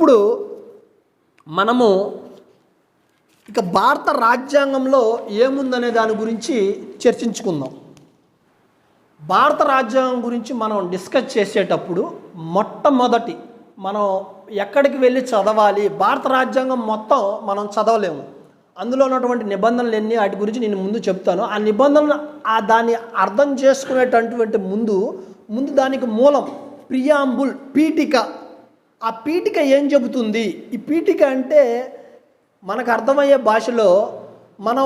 ఇప్పుడు మనము ఇక భారత రాజ్యాంగంలో ఏముందనే దాని గురించి చర్చించుకుందాం. భారత రాజ్యాంగం గురించి మనం డిస్కస్ చేసేటప్పుడు మొట్టమొదటి మనం ఎక్కడికి వెళ్ళి చదవాలి? భారత రాజ్యాంగం మొత్తం మనం చదవలేము. అందులో ఉన్నటువంటి నిబంధనలు ఎన్ని, వాటి గురించి నేను ముందు చెప్తాను. ఆ నిబంధనలు దాన్ని అర్థం చేసుకునేటటువంటి ముందు దానికి మూలం ప్రియాంబుల్, పీఠిక. ఆ పీఠిక ఏం చెబుతుంది? ఈ పీఠిక అంటే మనకు అర్థమయ్యే భాషలో మనం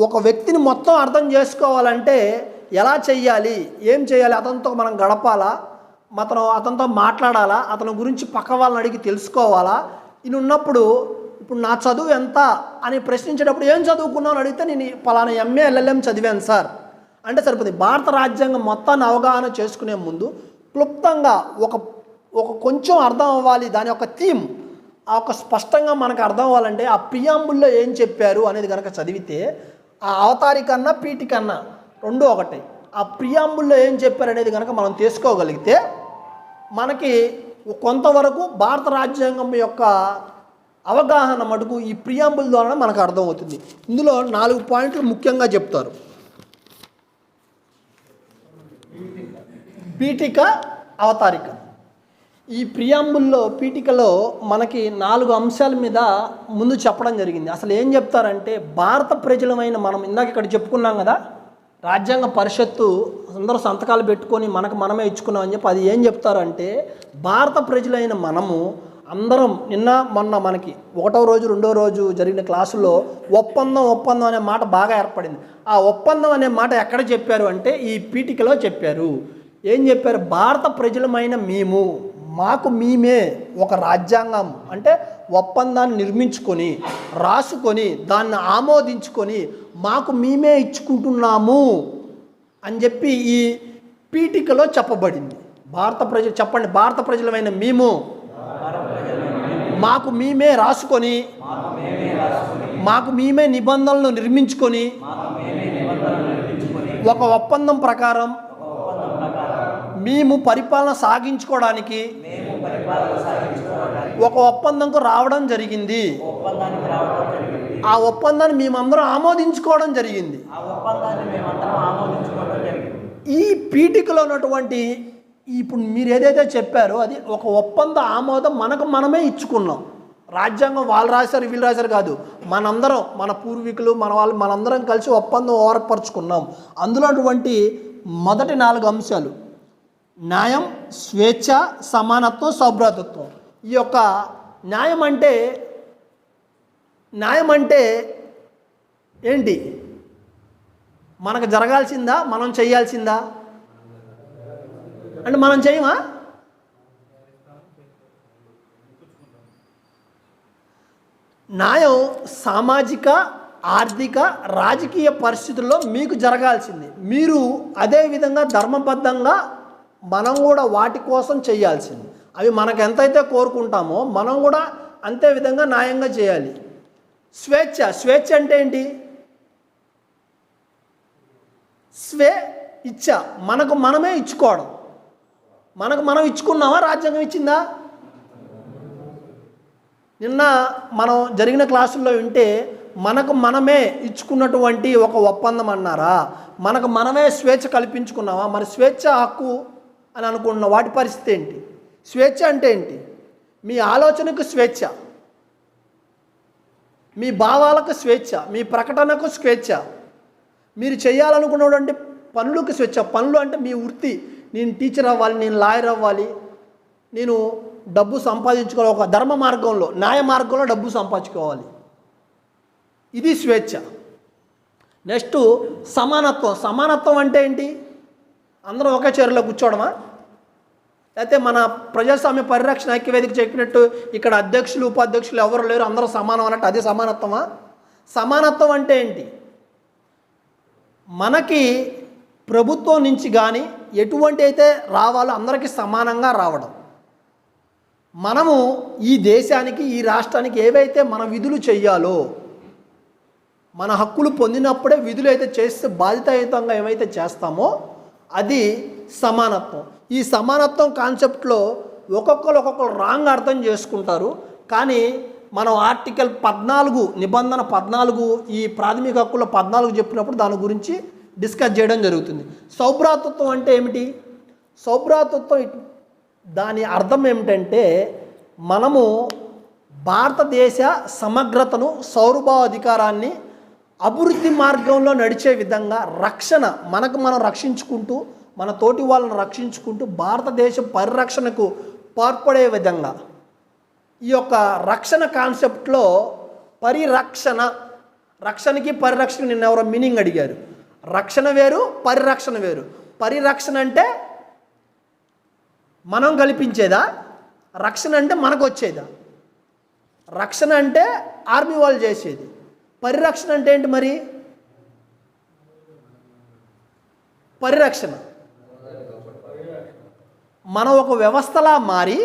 ఒక వ్యక్తిని మొత్తం అర్థం చేసుకోవాలంటే ఎలా చెయ్యాలి, ఏం చేయాలి, అతనితో మనం గడపాలా, అతనితో మాట్లాడాలా, అతని గురించి పక్క వాళ్ళని అడిగి తెలుసుకోవాలా. ఇది ఉన్నప్పుడు ఇప్పుడు నా చదువు ఎంత అని ప్రశ్నించేటప్పుడు ఏం చదువుకున్నావు అని అడిగితే నేను పలానా ఎంఏ ఎల్ఎల్ఎం చదివాను సార్ అంటే సరిపోతుంది. భారత రాజ్యాంగం మొత్తాన్ని అవగాహన చేసుకునే ముందు క్లుప్తంగా ఒక కొంచెం అర్థం అవ్వాలి. దాని యొక్క థీమ్ స్పష్టంగా మనకు అర్థం అవ్వాలంటే ఆ ప్రియాంబుల్లో ఏం చెప్పారు అనేది కనుక చదివితే ఆ అవతారికన్నా పీఠికన్నా రెండు ఒకటే. ఆ ప్రియాంబుల్లో ఏం చెప్పారు అనేది కనుక మనం తెలుసుకోగలిగితే మనకి కొంతవరకు భారత రాజ్యాంగం యొక్క అవగాహన మటుకు ఈ ప్రియాంబుల్ ద్వారా మనకు అర్థమవుతుంది. ఇందులో 4 పాయింట్లు ముఖ్యంగా చెప్తారు. పీఠిక, అవతారిక. ఈ ప్రియాంబుల్లో, పీఠికలో మనకి 4 అంశాల మీద ముందు చెప్పడం జరిగింది. అసలు ఏం చెప్తారంటే భారత ప్రజలమైన మనం ఇందాక ఇక్కడ చెప్పుకున్నాం కదా, రాజ్యాంగ పరిషత్తు అందరూ సంతకాలు పెట్టుకొని మనమే ఇచ్చుకున్నామని చెప్పి అది ఏం చెప్తారంటే భారత ప్రజలైన మనము అందరం నిన్న మొన్న మనకి 1వ రోజు 2వ రోజు జరిగిన క్లాసుల్లో ఒప్పందం అనే మాట బాగా ఏర్పడింది. ఆ ఒప్పందం అనే మాట ఎక్కడ చెప్పారు అంటే ఈ పీఠికలో చెప్పారు. ఏం చెప్పారు? భారత ప్రజలమైన మాకు మేమే ఒక రాజ్యాంగం అంటే ఒప్పందాన్ని నిర్మించుకొని రాసుకొని దాన్ని ఆమోదించుకొని మాకు మేమే ఇచ్చుకుంటున్నాము అని చెప్పి ఈ పీఠికలో చెప్పబడింది. చెప్పండి, భారత ప్రజలమైన మాకు మేమే రాసుకొని మాకు మేమే నిబంధనలు నిర్మించుకొని ఒక ఒప్పందం ప్రకారం మేము పరిపాలన సాగించుకోవడానికి ఒక ఒప్పందంకు రావడం జరిగింది. ఆ ఒప్పందాన్ని మేమందరం ఆమోదించుకోవడం జరిగింది. ఈ పీఠికలో ఉన్నటువంటి ఇప్పుడు మీరు ఏదైతే చెప్పారో అది ఒక ఒప్పంద ఆమోదం మనమే ఇచ్చుకున్నాం. రాజ్యాంగం వాళ్ళు రాశారు వీళ్ళు రాశారు కాదు, మనందరం, మన పూర్వీకులు, మనందరం కలిసి ఒప్పందం ఏర్పరచుకున్నాం. అందులో అటువంటి మొదటి 4 అంశాలు న్యాయం, స్వేచ్ఛ, సమానత్వం, సౌభ్రాతృత్వం. ఈ యొక్క న్యాయం అంటే ఏంటి? మనకు జరగాల్సిందా, మనం చేయాల్సిందా అంటే మనం చేయమా? న్యాయం సామాజిక, ఆర్థిక, రాజకీయ పరిస్థితుల్లో మీకు జరగాల్సింది. మీరు అదేవిధంగా ధర్మబద్ధంగా మనం కూడా వాటి కోసం చేయాల్సింది. అవి మనకు ఎంతైతే కోరుకుంటామో మనం కూడా అంతే విధంగా న్యాయంగా చేయాలి. స్వేచ్ఛ అంటే ఏంటి? ఇచ్చ మనకు మనమే ఇచ్చుకోవడం. మనం ఇచ్చుకున్నామా? రాజ్యాంగం ఇచ్చిందా? నిన్న మనం జరిగిన క్లాసుల్లో వింటే మనకు మనమే ఇచ్చుకున్నటువంటి ఒక ఒప్పందం అన్నారా? మనకు మనమే స్వేచ్ఛ కల్పించుకున్నామా? మరి స్వేచ్ఛ హక్కు అని అనుకుంటున్నాం. వాటి పరిస్థితి ఏంటి? స్వేచ్ఛ అంటే ఏంటి? మీ ఆలోచనకు స్వేచ్ఛ, మీ భావాలకు స్వేచ్ఛ, మీ ప్రకటనకు స్వేచ్ఛ, మీరు చేయాలనుకున్నటువంటి పనులకు స్వేచ్ఛ. పనులు అంటే మీ వృత్తి, నేను టీచర్ అవ్వాలి, నేను లాయర్ అవ్వాలి, నేను డబ్బు సంపాదించుకోవాలి, ఒక ధర్మ మార్గంలో, న్యాయ మార్గంలో డబ్బు సంపాదించుకోవాలి, ఇది స్వేచ్ఛ. నెక్స్ట్ సమానత్వం అంటే ఏంటి? అందరం ఒకే చైర్లో కూర్చోవడమా? అయితే మన ప్రజాస్వామ్య పరిరక్షణ ఐక్యవేదిక చెప్పినట్టు ఇక్కడ అధ్యక్షులు ఉపాధ్యక్షులు ఎవరు లేరు, అందరూ సమానం అన్నట్టు అదే సమానత్వమా? సమానత్వం అంటే ఏంటి? మనకి ప్రభుత్వం నుంచి కానీ ఎటువంటి అయితే రావాలో అందరికీ సమానంగా రావడం. మనము ఈ దేశానికి, ఈ రాష్ట్రానికి ఏవైతే మన విధులు చెయ్యాలో, మన హక్కులు పొందినప్పుడే విధులు అయితే చేస్తే బాధ్యతాయుతంగా ఏవైతే చేస్తామో అది సమానత్వం. ఈ సమానత్వం కాన్సెప్ట్లో ఒక్కొక్కరు రాంగ్ అర్థం చేసుకుంటారు. కానీ మనం ఆర్టికల్ 14 నిబంధన 14 ఈ ప్రాథమిక హక్కుల 14 చెప్పినప్పుడు దాని గురించి డిస్కస్ చేయడం జరుగుతుంది. సౌభ్రాతృత్వం అంటే ఏమిటి? సౌభ్రాతృత్వం దాని అర్థం ఏమిటంటే మనము భారతదేశ సమగ్రతను, సౌరభావాధికారాన్ని అభివృద్ధి మార్గంలో నడిచే విధంగా రక్షణ మనకు మనం రక్షించుకుంటూ, మన తోటి వాళ్ళను రక్షించుకుంటూ భారతదేశ పరిరక్షణకు పాల్పడే విధంగా ఈ యొక్క రక్షణ కాన్సెప్ట్లో రక్షణకి పరిరక్షణ నిన్న ఎవరో మీనింగ్ అడిగారు. రక్షణ వేరు, పరిరక్షణ వేరు. పరిరక్షణ అంటే మనం కల్పించేదా? రక్షణ అంటే మనకు వచ్చేదా? రక్షణ అంటే ఆర్మీ వాళ్ళు చేసేది. పరిరక్షణ అంటే ఏంటి మరి? పరిరక్షణ మనం ఒక వ్యవస్థలా మారి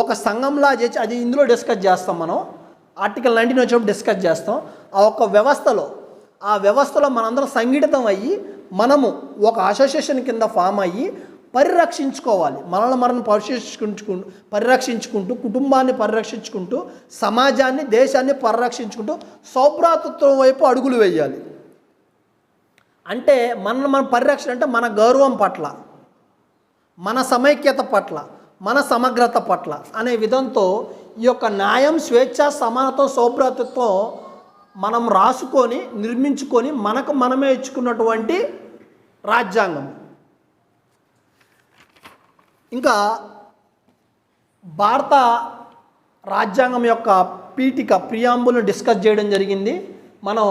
ఒక సంఘంలా చేసి, అది ఇందులో డిస్కస్ చేస్తాం. మనం ఆర్టికల్ 19 వచ్చినప్పుడు డిస్కస్ చేస్తాం. ఆ వ్యవస్థలో మనందరం సంఘటితం అయ్యి మనము ఒక అసోసియేషన్ కింద ఫామ్ అయ్యి పరిరక్షించుకోవాలి. మనల్ని మనం పరిరక్షించుకుంటూ కుటుంబాన్ని పరిరక్షించుకుంటూ సమాజాన్ని, దేశాన్ని పరిరక్షించుకుంటూ సౌభ్రాతృత్వం వైపు అడుగులు వేయాలి. అంటే మన పరిరక్షణ అంటే మన గౌరవం పట్ల, మన సమైక్యత పట్ల, మన సమగ్రత పట్ల అనే విధంతో ఈ యొక్క న్యాయం, స్వేచ్ఛ, సమానత్వం, సౌభ్రాతృత్వం మనం రాసుకొని నిర్మించుకొని మనకు మనమే ఇచ్చుకున్నటువంటి రాజ్యాంగం. ఇంకా భారత రాజ్యాంగం యొక్క పీఠిక ప్రియాంబుల్ని డిస్కస్ చేయడం జరిగింది. మనం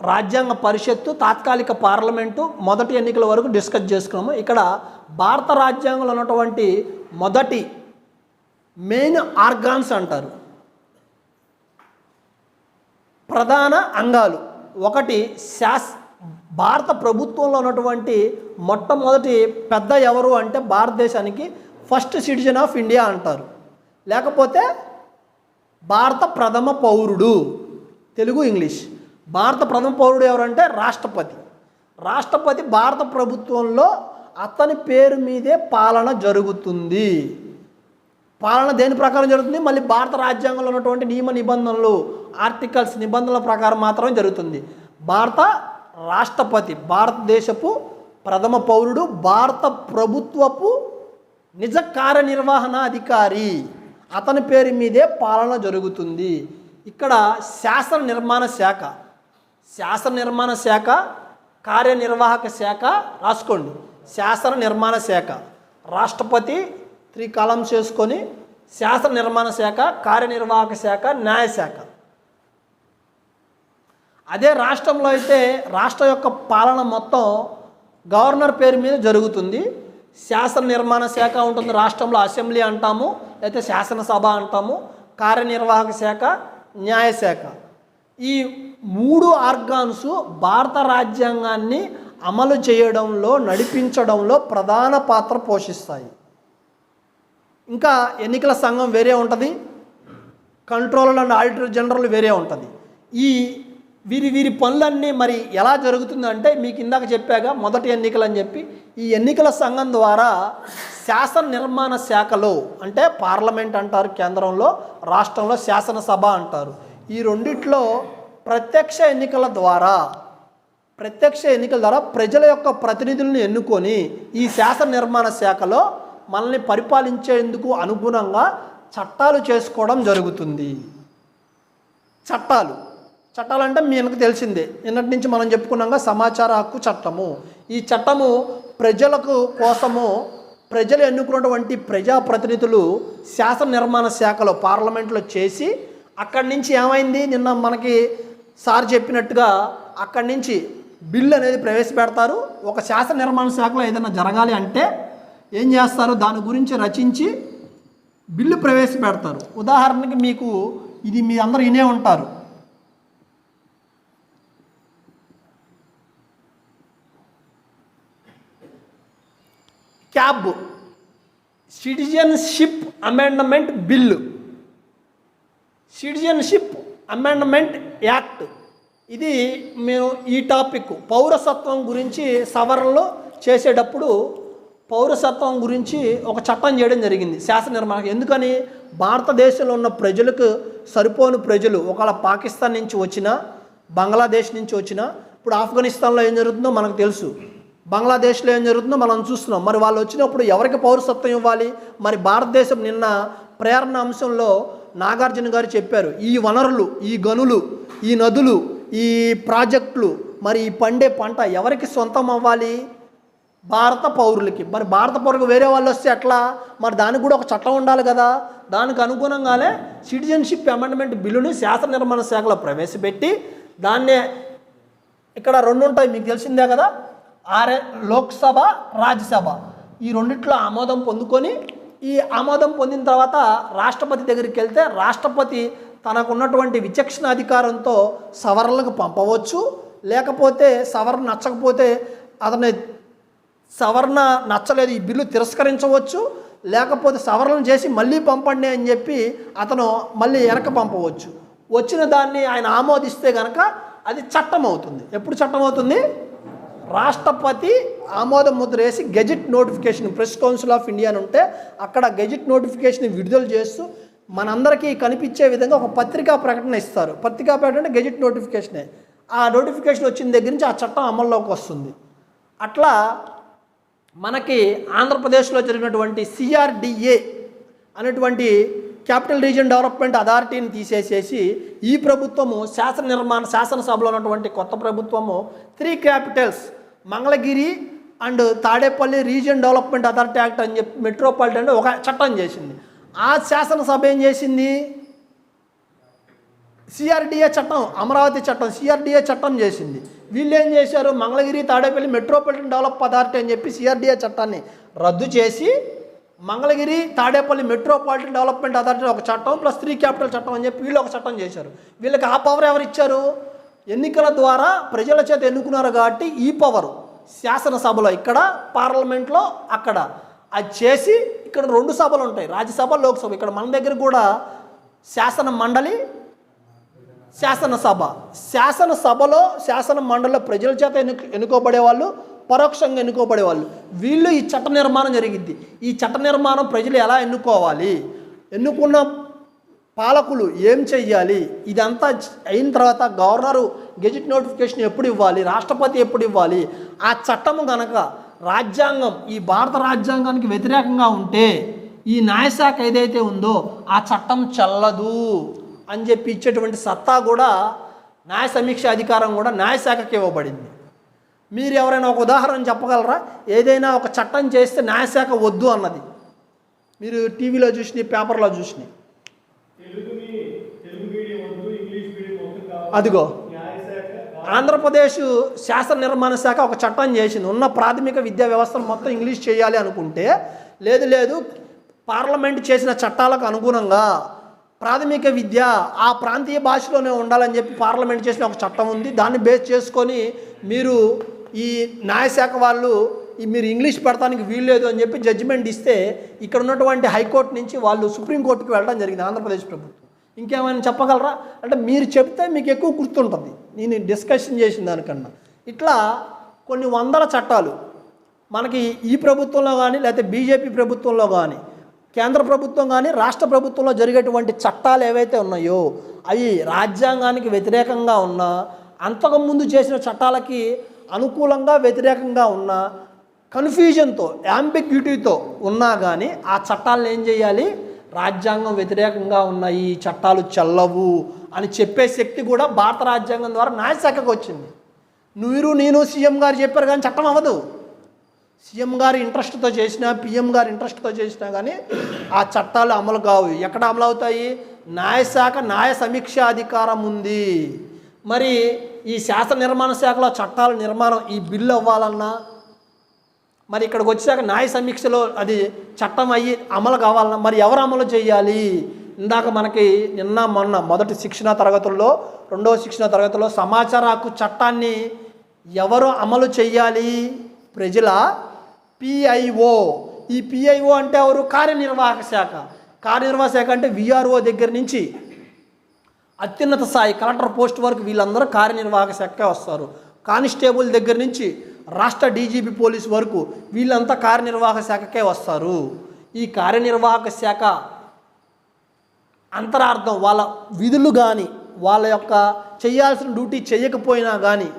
రాజ్యాంగ పరిషత్తు, తాత్కాలిక పార్లమెంటు, మొదటి ఎన్నికల వరకు డిస్కస్ చేసుకున్నాము. ఇక్కడ భారత రాజ్యాంగంలో ఉన్నటువంటి మొదటి మెయిన్ ఆర్గాన్స్ అంటారు, ప్రధాన అంగాలు. ఒకటి భారత ప్రభుత్వంలో ఉన్నటువంటి మొట్టమొదటి పెద్ద ఎవరు అంటే భారతదేశానికి ఫస్ట్ సిటిజన్ ఆఫ్ ఇండియా అంటారు. లేకపోతే భారత ప్రథమ పౌరుడు, తెలుగు ఇంగ్లీష్. భారత ప్రథమ పౌరుడు ఎవరంటే రాష్ట్రపతి భారత ప్రభుత్వంలో అతని పేరు మీదే పాలన జరుగుతుంది. పాలన దేని ప్రకారం జరుగుతుంది? మళ్ళీ భారత రాజ్యాంగంలో ఉన్నటువంటి నియమ నిబంధనలు, ఆర్టికల్స్, నిబంధనల ప్రకారం మాత్రమే జరుగుతుంది. రాష్ట్రపతి భారతదేశపు ప్రథమ పౌరుడు, భారత ప్రభుత్వపు నిజ కార్యనిర్వహణ అధికారి, అతని పేరు మీదే పాలన జరుగుతుంది. ఇక్కడ శాసన నిర్మాణ శాఖ, కార్యనిర్వాహక శాఖ రాసుకోండి. శాసన నిర్మాణ శాఖ, రాష్ట్రపతి 3 కాలమ్స్ చేసుకొని శాసన నిర్మాణ శాఖ, కార్యనిర్వాహక శాఖ, న్యాయశాఖ. అదే రాష్ట్రంలో అయితే రాష్ట్ర యొక్క పాలన మొత్తం గవర్నర్ పేరు మీద జరుగుతుంది. శాసన నిర్మాణ శాఖ ఉంటుంది, రాష్ట్రంలో అసెంబ్లీ అంటాము, అయితే శాసనసభ అంటాము, కార్యనిర్వాహక శాఖ, న్యాయశాఖ. ఈ 3 ఆర్గాన్స్ భారత రాజ్యాంగాన్ని అమలు చేయడంలో, నడిపించడంలో ప్రధాన పాత్ర పోషిస్తాయి. ఇంకా ఎన్నికల సంఘం వేరే ఉంటుంది, కంట్రోలర్ అండ్ ఆడిటర్ జనరల్ వేరే ఉంటుంది. ఈ వీరి పనులన్నీ మరి ఎలా జరుగుతుందంటే మీకు ఇందాక చెప్పాక మొదటి ఎన్నికలు అని చెప్పి, ఈ ఎన్నికల సంఘం ద్వారా శాసన నిర్మాణ శాఖలో, అంటే పార్లమెంట్ అంటారు కేంద్రంలో, రాష్ట్రంలో శాసనసభ అంటారు, ఈ రెండిట్లో ప్రత్యక్ష ఎన్నికల ద్వారా ప్రజల యొక్క ప్రతినిధులను ఎన్నుకొని ఈ శాసన నిర్మాణ శాఖలో మనల్ని పరిపాలించేందుకు అనుగుణంగా చట్టాలు చేసుకోవడం జరుగుతుంది. చట్టాలు అంటే మీ వెనక తెలిసిందే, నిన్నటి నుంచి మనం చెప్పుకున్నాగా సమాచార హక్కు చట్టము. ఈ చట్టము ప్రజలకు కోసము ప్రజలు ఎన్నుకున్నటువంటి ప్రజాప్రతినిధులు శాసన నిర్మాణ శాఖలో, పార్లమెంట్లో చేసి అక్కడి నుంచి ఏమైంది, నిన్న మనకి సార్ చెప్పినట్టుగా అక్కడి నుంచి బిల్లు అనేది ప్రవేశపెడతారు. ఒక శాసన నిర్మాణ శాఖలో ఏదైనా జరగాలి అంటే ఏం చేస్తారు, దాని గురించి రచించి బిల్లు ప్రవేశపెడతారు. ఉదాహరణకి మీకు ఇది మీ అందరూ వినే ఉంటారు, cab citizenship amendment bill, citizenship amendment act. ఇది మేము ఈ టాపిక్ పౌరసత్వం గురించి సవరణలు చేసేటప్పుడు పౌరసత్వం గురించి ఒక చట్టం చేయడం జరిగింది శాసన నిర్మాణం. ఎందుకని? భారతదేశంలో ఉన్న ప్రజలకు సరిపోని ప్రజలు ఒకవేళ పాకిస్తాన్ నుంచి వచ్చినా, బంగ్లాదేశ్ నుంచి వచ్చినా, ఇప్పుడు ఆఫ్ఘనిస్తాన్లో ఏం జరుగుతుందో మనకు తెలుసు, బంగ్లాదేశ్లో ఏం జరుగుతుందో మనం చూస్తున్నాం. మరి వాళ్ళు వచ్చినప్పుడు ఎవరికి పౌరసత్వం ఇవ్వాలి? మరి భారతదేశం నిన్న ప్రేరణ అంశంలో నాగార్జున గారు చెప్పారు, ఈ వనరులు, ఈ గనులు, ఈ నదులు, ఈ ప్రాజెక్టులు, మరి ఈ పండే పంట ఎవరికి సొంతం అవ్వాలి? భారత పౌరులకి. మరి భారత పౌరులకు వేరే వాళ్ళు వస్తే ఎట్లా? మరి దానికి కూడా ఒక చట్టం ఉండాలి కదా. దానికి అనుగుణంగానే సిటిజన్షిప్ అమెండ్మెంట్ బిల్లుని శాసన నిర్మాణ శాఖలో ప్రవేశపెట్టి దాన్నే ఇక్కడ రెండు ఉంటాయి మీకు తెలిసిందే కదా, లోక్సభ, రాజ్యసభ, ఈ రెండిట్లో ఆమోదం పొందుకొని, ఈ ఆమోదం పొందిన తర్వాత రాష్ట్రపతి దగ్గరికి వెళ్తే రాష్ట్రపతి తనకున్నటువంటి విచక్షణ అధికారంతో సవరణలకు పంపవచ్చు. లేకపోతే సవరణ నచ్చకపోతే అతని సవరణ నచ్చలేదు, ఈ బిల్లు తిరస్కరించవచ్చు. లేకపోతే సవరణ చేసి మళ్ళీ పంపండి అని చెప్పి అతను మళ్ళీ వెనక పంపవచ్చు. వచ్చిన దాన్ని ఆయన ఆమోదిస్తే కనుక అది చట్టం అవుతుంది. ఎప్పుడు చట్టం అవుతుంది? రాష్ట్రపతి ఆమోద ముద్ర వేసి gazette notification, press council of India అని ఉంటే అక్కడ గెజిట్ నోటిఫికేషన్ విడుదల చేస్తూ మనందరికీ కనిపించే విధంగా ఒక పత్రికా ప్రకటన ఇస్తారు. పత్రికా ప్రకటన గెజిట్ నోటిఫికేషనే. ఆ నోటిఫికేషన్ వచ్చిన దగ్గర నుంచి ఆ చట్టం అమల్లోకి వస్తుంది. అట్లా మనకి ఆంధ్రప్రదేశ్లో జరిగినటువంటి సిఆర్డిఏ అనేటువంటి క్యాపిటల్ రీజియన్ డెవలప్మెంట్ అథారిటీని తీసేసేసి ఈ ప్రభుత్వము శాసనసభలో ఉన్నటువంటి కొత్త ప్రభుత్వము 3 Capitals Mangalagiri and Tadepalli region development authority act అని చెప్పి మెట్రోపాలిటన్ ఒక చట్టం చేసింది. ఆ శాసనసభ ఏం చేసింది? సిఆర్డిఏ చట్టం, అమరావతి చట్టం, సిఆర్డిఏ చట్టం చేసింది. వీళ్ళు ఏం చేశారు? Mangalagiri Tadepalli metropolitan develop authority అని చెప్పి సిఆర్డిఏ చట్టాన్ని రద్దు చేసి Mangalagiri Tadepalli metropolitan development authority ఒక చట్టం ప్లస్ 3 క్యాపిటల్ చట్టం అని చెప్పి వీళ్ళు ఒక చట్టం చేశారు. వీళ్ళకి ఆ పవర్ ఎవరు ఇచ్చారు? ఎన్నికల ద్వారా ప్రజల చేత ఎన్నుకున్నారు కాబట్టి ఈ పవరు శాసనసభలో ఇక్కడ, పార్లమెంట్లో అక్కడ అది చేసి ఇక్కడ 2 సభలు ఉంటాయి, రాజ్యసభ, లోక్సభ. ఇక్కడ మన దగ్గర కూడా శాసన మండలి, శాసనసభ. శాసనసభలో, శాసన మండలిలో ప్రజల చేత ఎన్నుకోబడే వాళ్ళు, పరోక్షంగా ఎన్నుకోబడే వాళ్ళు. వీళ్ళు ఈ చట్ట నిర్మాణం జరిగింది. ఈ చట్ట నిర్మాణం ప్రజలు ఎలా ఎన్నుకోవాలి, ఎన్నుకున్న పాలకులు ఏం చెయ్యాలి, ఇదంతా అయిన తర్వాత గవర్నరు గెజిట్ నోటిఫికేషన్ ఎప్పుడు ఇవ్వాలి, రాష్ట్రపతి ఎప్పుడు ఇవ్వాలి, ఆ చట్టము గనక రాజ్యాంగం, ఈ భారత రాజ్యాంగానికి వ్యతిరేకంగా ఉంటే ఈ న్యాయశాఖ ఏదైతే ఉందో ఆ చట్టం చెల్లదు అని చెప్పి ఇచ్చేటువంటి సత్తా కూడా, న్యాయ సమీక్ష అధికారం కూడా న్యాయశాఖకి ఇవ్వబడింది. మీరు ఎవరైనా ఒక ఉదాహరణ చెప్పగలరా? ఏదైనా ఒక చట్టం చేస్తే న్యాయశాఖ వద్దు అన్నది మీరు టీవీలో చూసినాయి, పేపర్లో చూసినాయి. అదిగో ఆంధ్రప్రదేశ్ శాసన నిర్మాణ శాఖ ఒక చట్టం చేసింది. ఉన్న ప్రాథమిక విద్యా వ్యవస్థను మొత్తం ఇంగ్లీష్ చేయాలి అనుకుంటే, లేదు పార్లమెంట్ చేసిన చట్టాలకు అనుగుణంగా ప్రాథమిక విద్య ఆ ప్రాంతీయ భాషలోనే ఉండాలని చెప్పి పార్లమెంట్ చేసిన ఒక చట్టం ఉంది. దాన్ని బేస్ చేసుకొని మీరు ఈ న్యాయశాఖ వాళ్ళు మీరు ఇంగ్లీష్ పెడతానికి వీల్లేదు అని చెప్పి జడ్జిమెంట్ ఇస్తే ఇక్కడ ఉన్నటువంటి హైకోర్టు నుంచి వాళ్ళు సుప్రీంకోర్టుకి వెళ్ళడం జరిగింది ఆంధ్రప్రదేశ్ ప్రభుత్వం. ఇంకేమైనా చెప్పగలరా? అంటే మీరు చెప్తే మీకు ఎక్కువ గుర్తుంటుంది నేను డిస్కషన్ చేసిన దానికన్నా. ఇట్లా కొన్ని వందల చట్టాలు మనకి ఈ ప్రభుత్వంలో కానీ, లేకపోతే బీజేపీ ప్రభుత్వంలో కానీ, కేంద్ర ప్రభుత్వం కానీ, రాష్ట్ర ప్రభుత్వంలో జరిగేటువంటి చట్టాలు ఏవైతే ఉన్నాయో అవి రాజ్యాంగానికి వ్యతిరేకంగా ఉన్నా, అంతకుముందు చేసిన చట్టాలకి అనుకూలంగా వ్యతిరేకంగా ఉన్నా, కన్ఫ్యూజన్తో, యాంబిగ్యూటీతో ఉన్నా కానీ ఆ చట్టాలను ఏం చేయాలి? రాజ్యాంగం వ్యతిరేకంగా ఉన్న ఈ చట్టాలు చెల్లవు అని చెప్పే శక్తి కూడా భారత రాజ్యాంగం ద్వారా న్యాయశాఖకు వచ్చింది. నేను సీఎం గారు చెప్పారు కానీ చట్టం అవ్వదు. సీఎం గారి ఇంట్రెస్ట్తో చేసినా, పిఎం గారి ఇంట్రెస్ట్తో చేసినా కానీ ఆ చట్టాలు అమలు కావు. ఎక్కడ అమలు అవుతాయి? న్యాయశాఖ న్యాయ సమీక్ష అధికారం ఉంది. మరి ఈ శాసన నిర్మాణ శాఖలో చట్టాల నిర్మాణం, ఈ బిల్లు అవ్వాలన్నా, మరి ఇక్కడికి వచ్చాక న్యాయ సమీక్షలో అది చట్టం అయ్యి అమలు కావాలన్నా మరి ఎవరు అమలు చేయాలి? ఇందాక మనకి నిన్న మొన్న మొదటి శిక్షణా తరగతుల్లో, రెండవ శిక్షణా తరగతిలో సమాచార హక్కు చట్టాన్ని ఎవరు అమలు చేయాలి? ప్రజల పిఐఓ. ఈ పిఐఓ అంటే ఎవరు? కార్యనిర్వాహక శాఖ. కార్యనిర్వాహక శాఖ అంటే విఆర్ఓ దగ్గర నుంచి అత్యున్నత స్థాయి కలెక్టర్ పోస్ట్ వరకు వీళ్ళందరూ కార్యనిర్వాహక శాఖకే వస్తారు. కానిస్టేబుల్ దగ్గర నుంచి రాష్ట్ర డీజీపీ పోలీస్ వరకు వీళ్ళంతా కార్యనిర్వాహక శాఖకే వస్తారు. ఈ కార్యనిర్వాహక శాఖ అంతరార్థం వాళ్ళ విధులు కానీ వాళ్ళ యొక్క చేయాల్సిన డ్యూటీ చేయకపోయినా కానీ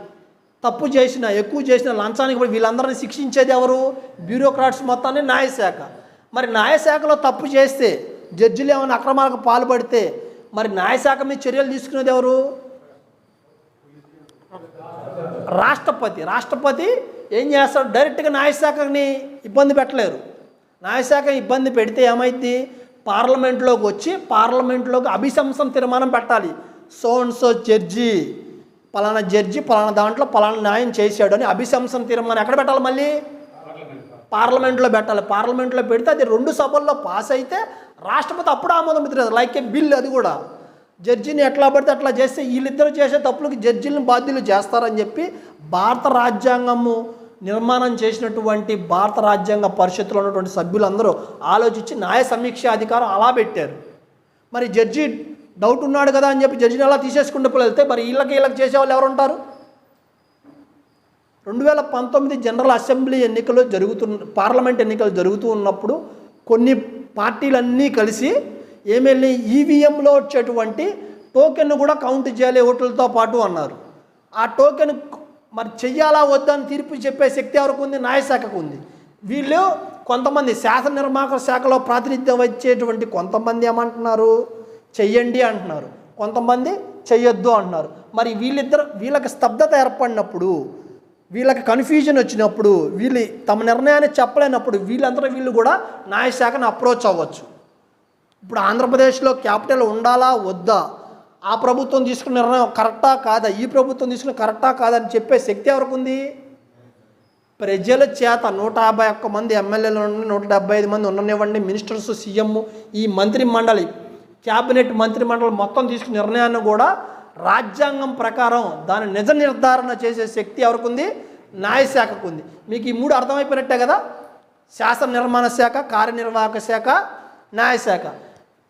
తప్పు చేసినా ఎక్కువ చేసినా లంచానికి పోయి వీళ్ళందరినీ శిక్షించేది ఎవరు? బ్యూరోక్రాట్స్ మొత్తాన్ని న్యాయశాఖ. మరి న్యాయశాఖలో తప్పు చేస్తే జడ్జిలు ఏమైనా అక్రమాలకు పాల్పడితే మరి న్యాయశాఖ మీద చర్యలు తీసుకునేది ఎవరు? రాష్ట్రపతి ఏం చేస్తాడు? డైరెక్ట్గా న్యాయశాఖని ఇబ్బంది పెట్టలేరు. న్యాయశాఖ ఇబ్బంది పెడితే ఏమైంది? పార్లమెంట్లోకి వచ్చి పార్లమెంట్లోకి అభిశంసన తీర్మానం పెట్టాలి. సో అండ్ సో జడ్జి పలానా దాంట్లో పలానా న్యాయం చేశాడు అని అభిశంసన తీర్మానం ఎక్కడ పెట్టాలి? మళ్ళీ పార్లమెంట్లో పెట్టాలి. పార్లమెంట్లో పెడితే అది 2 సభల్లో పాస్ అయితే రాష్ట్రపతి అప్పుడు ఆమోదం ఇస్తారు. లైక్ ఏ బిల్. అది కూడా జడ్జిని ఎట్లా పడితే అట్లా చేస్తే వీళ్ళిద్దరు చేసే తప్పులకి జడ్జిలను బాధ్యులు చేస్తారని చెప్పి భారత రాజ్యాంగము నిర్మాణం చేసినటువంటి భారత రాజ్యాంగ పరిషత్తులో ఉన్నటువంటి సభ్యులందరూ ఆలోచించి న్యాయ సమీక్ష అధికారం అలా పెట్టారు. మరి జడ్జి డౌట్ ఉన్నాడు కదా అని చెప్పి జడ్జిని అలా తీసేసుకుంటూ వెళ్తే మరి వీళ్ళకి చేసేవాళ్ళు ఎవరు ఉంటారు? 2019 జనరల్ అసెంబ్లీ ఎన్నికలు పార్లమెంట్ ఎన్నికలు జరుగుతూ ఉన్నప్పుడు కొన్ని పార్టీలన్నీ కలిసి ఏమెళ్ళి ఈవీఎంలో వచ్చేటువంటి టోకెన్ కూడా కౌంట్ చేయాలి ఓట్లతో పాటు అన్నారు. ఆ టోకెన్ మరి చెయ్యాలా వద్దని తీర్పు చెప్పే శక్తి ఎవరికి ఉంది? న్యాయశాఖకు ఉంది. వీళ్ళు కొంతమంది శాసన నిర్మాణ శాఖలో ప్రాతినిధ్యం వచ్చేటువంటి కొంతమంది ఏమంటున్నారు? చెయ్యండి అంటున్నారు, కొంతమంది చెయ్యొద్దు అంటున్నారు. మరి వీళ్ళకి స్తబ్దత ఏర్పడినప్పుడు, వీళ్ళకి కన్ఫ్యూజన్ వచ్చినప్పుడు, వీళ్ళు తమ నిర్ణయాన్ని చెప్పలేనప్పుడు వీళ్ళు కూడా న్యాయశాఖను అప్రోచ్ అవ్వచ్చు. ఇప్పుడు ఆంధ్రప్రదేశ్లో క్యాపిటల్ ఉండాలా వద్దా, ఆ ప్రభుత్వం తీసుకున్న నిర్ణయం కరెక్టా కాదా, ఈ ప్రభుత్వం తీసుకున్న కరెక్టా కాదా అని చెప్పే శక్తి ఎవరికి ఉంది? ప్రజల చేత 151 మంది ఎమ్మెల్యేలు ఉండి 175 మంది ఉండనివ్వండి, మినిస్టర్స్, సీఎం, ఈ మంత్రి మండలి, క్యాబినెట్ మంత్రి మండలి మొత్తం తీసుకున్న నిర్ణయాన్ని కూడా రాజ్యాంగం ప్రకారం దాని నిజ నిర్ధారణ చేసే శక్తి ఎవరికి ఉంది? న్యాయశాఖకు ఉంది. మీకు ఈ 3 అర్థమైపోయినట్టే కదా. శాసన నిర్మాణ శాఖ, కార్యనిర్వాహక శాఖ, న్యాయశాఖ.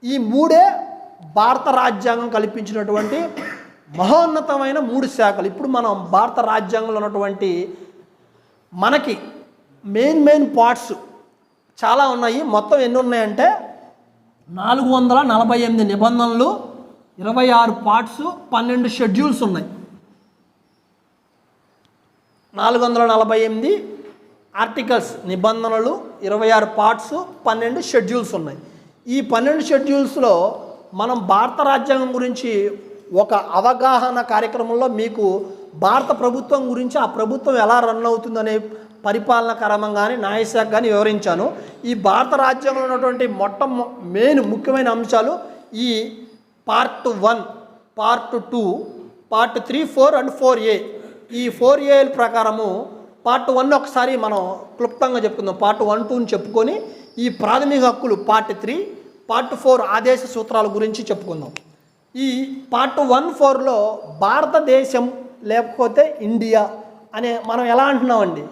ఈ 3 భారత రాజ్యాంగం కల్పించినటువంటి మహోన్నతమైన 3 శాఖలు. ఇప్పుడు మనం భారత రాజ్యాంగంలో ఉన్నటువంటి మనకి మెయిన్ పార్ట్స్ చాలా ఉన్నాయి. మొత్తం ఎన్ని ఉన్నాయంటే 448 నిబంధనలు, 26 పార్ట్స్, 12 షెడ్యూల్స్ ఉన్నాయి. 448 ఆర్టికల్స్ నిబంధనలు, 26 పార్ట్స్, 12 షెడ్యూల్స్ ఉన్నాయి. ఈ 12 షెడ్యూల్స్లో మనం భారత రాజ్యాంగం గురించి ఒక అవగాహన కార్యక్రమంలో మీకు భారత ప్రభుత్వం గురించి, ఆ ప్రభుత్వం ఎలా రన్ అవుతుందనే పరిపాలన క్రమం కానీ న్యాయశాఖ కానీ వివరించాను. ఈ భారత రాజ్యాంగంలో ఉన్నటువంటి ముఖ్యమైన అంశాలు ఈ part 1, part 2, part 3, 4 and 4A. ఈ 4A ప్రకారము పార్ట్ 1 ఒకసారి మనం క్లుప్తంగా చెప్పుకుందాం. పార్ట్ 1, 2 చెప్పుకొని ఈ ప్రాథమిక హక్కులు పార్ట్ 3, పార్ట్ 4 ఆదేశ సూత్రాల గురించి చెప్పుకుందాం. ఈ పార్ట్ 1, 4లో భారతదేశం లేకపోతే ఇండియా అనే మనం ఎలా అంటున్నామండి?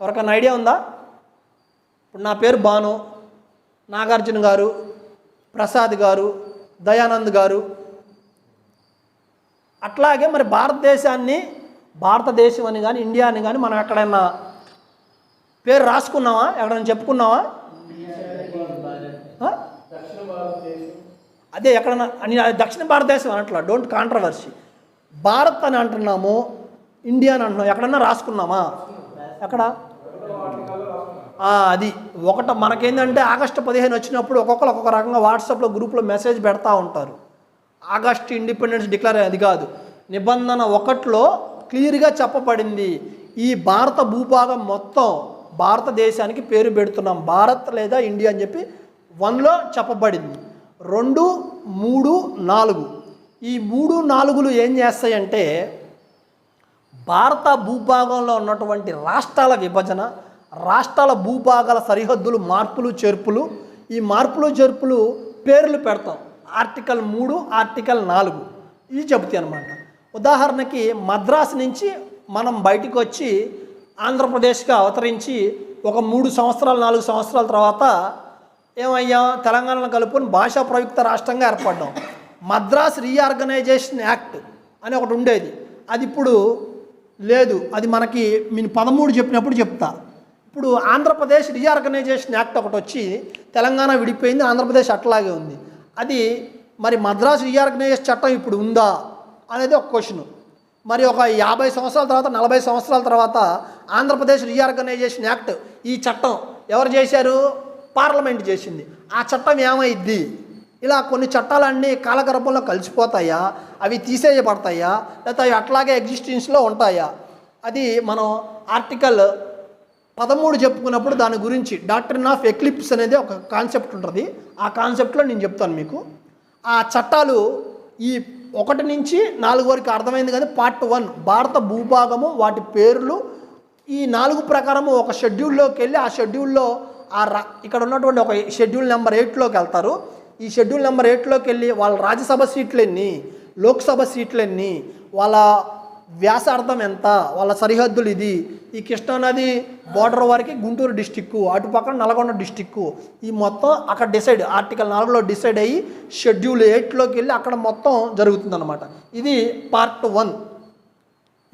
ఎవరికైనా ఐడియా ఉందా? ఇప్పుడు నా పేరు భాను, నాగార్జున గారు, ప్రసాద్ గారు, దయానంద్ గారు. అట్లాగే మరి భారతదేశం అని కానీ ఇండియా అని కానీ మనం ఎక్కడైనా పేరు రాసుకున్నావా? ఎక్కడైనా చెప్పుకున్నావా? అదే ఎక్కడన్నా దక్షిణ భారతదేశం అనట్లా, డోంట్ కాంట్రవర్సీ. భారత్ అని అంటున్నాము, ఇండియా అని అంటున్నాము, ఎక్కడన్నా రాసుకున్నామా? ఎక్కడ? అది మనకేంటంటే ఆగస్టు 15 వచ్చినప్పుడు ఒక్కొక్కరు ఒక్కొక్క రకంగా వాట్సాప్లో గ్రూప్లో మెసేజ్ పెడతా ఉంటారు. ఆగస్టు ఇండిపెండెన్స్ డిక్లేర్ అది కాదు. నిబంధన 1లో క్లియర్గా చెప్పబడింది, ఈ భారత భూభాగం మొత్తం భారతదేశానికి పేరు పెడుతున్నాం, భారత్ లేదా ఇండియా అని చెప్పి 1లో చెప్పబడింది. 2, 3, 4 ఈ 3, 4లు ఏం చేస్తాయంటే భారత భూభాగంలో ఉన్నటువంటి రాష్ట్రాల విభజన, రాష్ట్రాల భూభాగాల సరిహద్దులు మార్పులు చేర్పులు, ఈ మార్పులు చేర్పులు పేర్లు పెడతాం. ఆర్టికల్ 3, ఆర్టికల్ 4 ఇవి చెబుతాయి అన్నమాట. ఉదాహరణకి మద్రాసు నుంచి మనం బయటకు వచ్చి ఆంధ్రప్రదేశ్గా అవతరించి ఒక 3 సంవత్సరాలు 4 సంవత్సరాల తర్వాత ఏమయ్యాం? తెలంగాణను కలుపుకొని భాషా ప్రయుక్త రాష్ట్రంగా ఏర్పడ్డాం. మద్రాస్ రీఆర్గనైజేషన్ యాక్ట్ అని ఒకటి ఉండేది, అది ఇప్పుడు లేదు, అది మనకి నేను 13 చెప్పినప్పుడు చెప్తా. ఇప్పుడు ఆంధ్రప్రదేశ్ రీఆర్గనైజేషన్ యాక్ట్ ఒకటి వచ్చి తెలంగాణ విడిపోయింది, ఆంధ్రప్రదేశ్ అట్లాగే ఉంది. అది మరి మద్రాసు రీఆర్గనైజేషన్ చట్టం ఇప్పుడు ఉందా అనేది ఒక క్వశ్చన్. మరి ఒక 50 సంవత్సరాల తర్వాత 40 సంవత్సరాల తర్వాత ఆంధ్రప్రదేశ్ రీఆర్గనైజేషన్ యాక్ట్, ఈ చట్టం ఎవరు చేశారు? పార్లమెంట్ చేసింది. ఆ చట్టం ఏమైద్ది? ఇలా కొన్ని చట్టాలన్నీ కాలగర్భంలో కలిసిపోతాయా, అవి తీసేయబడతాయా, లేకపోతే అవి అట్లాగే ఎగ్జిస్టెన్స్లో ఉంటాయా? అది మనం ఆర్టికల్ 13 చెప్పుకున్నప్పుడు దాని గురించి డాక్ట్రిన్ ఆఫ్ ఎక్లిప్స్ అనేది ఒక కాన్సెప్ట్ ఉంటుంది. ఆ కాన్సెప్ట్లో నేను చెప్తాను మీకు. ఆ చట్టాలు ఈ 1 నుంచి 4 వరకు అర్థమైంది. కానీ పార్ట్ 1 భారత భూభాగము, వాటి పేర్లు, ఈ 4 ప్రకారము ఒక షెడ్యూల్లోకి వెళ్ళి ఆ షెడ్యూల్లో ఇక్కడ ఉన్నటువంటి ఒక షెడ్యూల్ నెంబర్ 8లోకి వెళ్తారు. ఈ షెడ్యూల్ నెంబర్ 8లోకి వెళ్ళి వాళ్ళ రాజ్యసభ సీట్లు ఎన్ని, లోక్సభ సీట్లు ఎన్ని, వాళ్ళ వ్యాసార్థం ఎంత, వాళ్ళ సరిహద్దులు ఇది, ఈ కృష్ణానది బోర్డర్ వరకు గుంటూరు డిస్టిక్కు, అటుపక్కన నల్గొండ డిస్టిక్కు, ఈ మొత్తం అక్కడ డిసైడ్ ఆర్టికల్ 4లో డిసైడ్ అయ్యి షెడ్యూల్ 8లోకి వెళ్ళి అక్కడ మొత్తం జరుగుతుందన్నమాట. ఇది part 1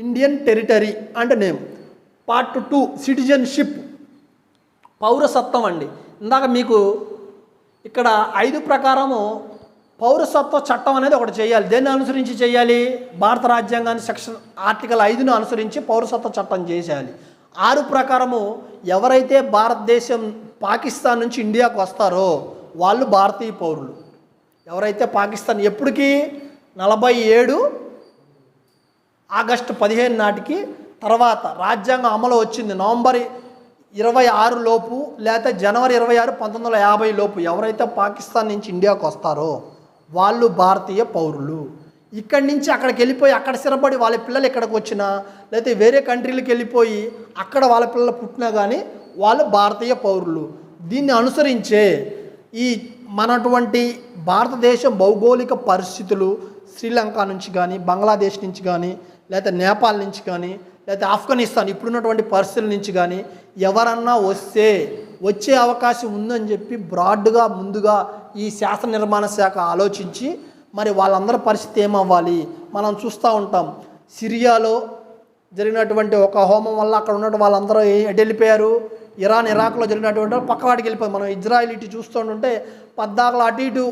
Indian territory and name. Part 2 citizenship, పౌరసత్వం అండి. ఇందాక మీకు ఇక్కడ 5 ప్రకారము పౌరసత్వ చట్టం అనేది ఒకటి చేయాలి. దేన్ని అనుసరించి చేయాలి? భారత రాజ్యాంగాన్ని సెక్షన్ ఆర్టికల్ 5ను అనుసరించి పౌరసత్వ చట్టం చేసేయాలి. 6 ప్రకారము ఎవరైతే భారతదేశం పాకిస్తాన్ నుంచి ఇండియాకు వస్తారో వాళ్ళు భారతీయ పౌరులు. ఎవరైతే పాకిస్తాన్ ఎప్పటికీ 47 ఆగస్టు 15 నాటికి తర్వాత రాజ్యాంగం అమలు వచ్చింది. నవంబర్ 26 లోపు లేకపోతే జనవరి 26, 1950 లోపు ఎవరైతే పాకిస్తాన్ నుంచి ఇండియాకు వస్తారో వాళ్ళు భారతీయ పౌరులు. ఇక్కడి నుంచి అక్కడికి వెళ్ళిపోయి అక్కడ స్థిరపడి వాళ్ళ పిల్లలు ఇక్కడికి వచ్చినా, లేకపోతే వేరే కంట్రీలకు వెళ్ళిపోయి అక్కడ వాళ్ళ పిల్లలు పుట్టినా కానీ వాళ్ళు భారతీయ పౌరులు. దీన్ని అనుసరించే ఈ మనటువంటి భారతదేశం భౌగోళిక పరిస్థితులు శ్రీలంక నుంచి కానీ, బంగ్లాదేశ్ నుంచి కానీ, లేకపోతే నేపాల్ నుంచి కానీ, లేకపోతే ఆఫ్ఘనిస్తాన్ ఇప్పుడున్నటువంటి పరిస్థితుల నుంచి కానీ ఎవరన్నా వచ్చే అవకాశం ఉందని చెప్పి బ్రాడ్గా ముందుగా ఈ శాసన నిర్మాణ శాఖ ఆలోచించి మరి వాళ్ళందరి పరిస్థితి ఏమవ్వాలి మనం చూస్తూ ఉంటాం. సిరియాలో జరిగినటువంటి ఒక హోమం వల్ల అక్కడ ఉన్నటువంటి వాళ్ళందరూ ఎటు వెళ్ళిపోయారు? ఇరాన్, ఇరాక్లో జరిగినటువంటి పక్కవాడికి వెళ్ళిపోయారు. మనం ఇజ్రాయిల్ ఇటు చూస్తుంటే పద్దాకలు అటు ఇటు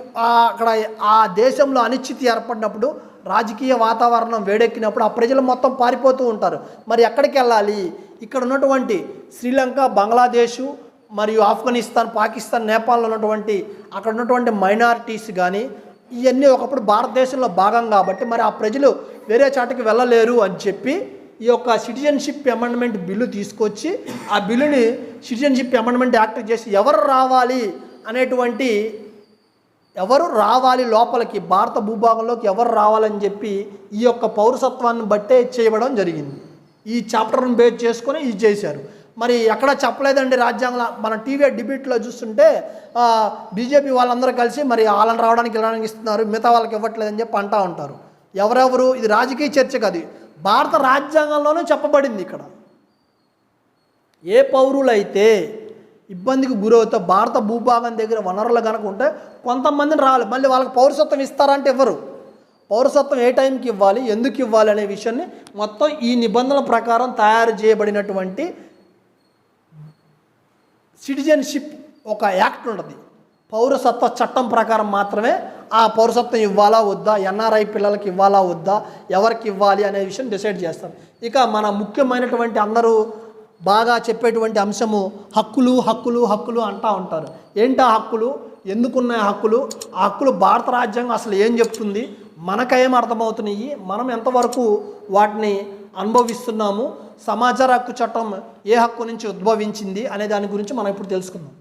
అక్కడ ఆ దేశంలో అనిశ్చితి ఏర్పడినప్పుడు, రాజకీయ వాతావరణం వేడెక్కినప్పుడు ఆ ప్రజలు మొత్తం పారిపోతూ ఉంటారు. మరి ఎక్కడికి వెళ్ళాలి? ఇక్కడ ఉన్నటువంటి శ్రీలంక, బంగ్లాదేశు మరియు ఆఫ్ఘనిస్తాన్, పాకిస్తాన్, నేపాల్లో ఉన్నటువంటి అక్కడ ఉన్నటువంటి మైనారిటీస్ కానీ ఇవన్నీ ఒకప్పుడు భారతదేశంలో భాగం కాబట్టి మరి ఆ ప్రజలు వేరే చాటుకి వెళ్ళలేరు అని చెప్పి ఈ యొక్క సిటిజన్షిప్ అమెండ్మెంట్ బిల్లు తీసుకొచ్చి ఆ బిల్లుని సిటిజన్షిప్ అమెండ్మెంట్ యాక్ట్ చేసి ఎవరు రావాలి లోపలికి భారత భూభాగంలోకి ఎవరు రావాలని చెప్పి ఈ యొక్క పౌరసత్వాన్ని బట్టే చేయడం జరిగింది. ఈ చాప్టర్ను బేస్ చేసుకొని ఇది చేశారు. మరి ఎక్కడ చెప్పలేదండి రాజ్యాంగంలో. మన టీవీ డిబేట్లో చూస్తుంటే బీజేపీ వాళ్ళందరూ కలిసి మరి వాళ్ళని రావడానికి వెళ్ళడానికి ఇస్తున్నారు, మిగతా వాళ్ళకి ఇవ్వట్లేదని చెప్పి అంటూ ఉంటారు. ఎవరెవరు? ఇది రాజకీయ చర్చ కాదు, భారత రాజ్యాంగంలోనే చెప్పబడింది. ఇక్కడ ఏ పౌరులైతే ఇబ్బందికి గురవుతా భారత భూభాగం దగ్గర వనరులు కనుక ఉంటే కొంతమందిని రావాలి, మళ్ళీ వాళ్ళకి పౌరసత్వం ఇస్తారంటే ఎవరు? పౌరసత్వం ఏ టైంకి ఇవ్వాలి, ఎందుకు ఇవ్వాలి అనే విషయాన్ని మొత్తం ఈ నిబంధనల ప్రకారం తయారు చేయబడినటువంటి సిటిజన్షిప్ ఒక యాక్ట్ ఉంటుంది. పౌరసత్వ చట్టం ప్రకారం మాత్రమే ఆ పౌరసత్వం ఇవ్వాలా వద్దా, ఎన్ఆర్ఐ పిల్లలకి ఇవ్వాలా వద్దా, ఎవరికి ఇవ్వాలి అనే విషయం డిసైడ్ చేస్తారు. ఇక మన ముఖ్యమైనటువంటి అందరూ బాగా చెప్పేటువంటి అంశము హక్కులు హక్కులు హక్కులు అంటూ ఉంటారు. ఏంటా హక్కులు, ఎందుకున్నాయి హక్కులు, ఆ హక్కులు భారత రాజ్యాంగం అసలు ఏం చెప్తుంది, మనకేం అర్థమవుతున్నాయి, మనం ఎంతవరకు వాటిని అనుభవిస్తున్నాము, సమాచార హక్కు చట్టం ఏ హక్కు నుంచి ఉద్భవించింది అనే దాని గురించి మనం ఇప్పుడు తెలుసుకుందాం.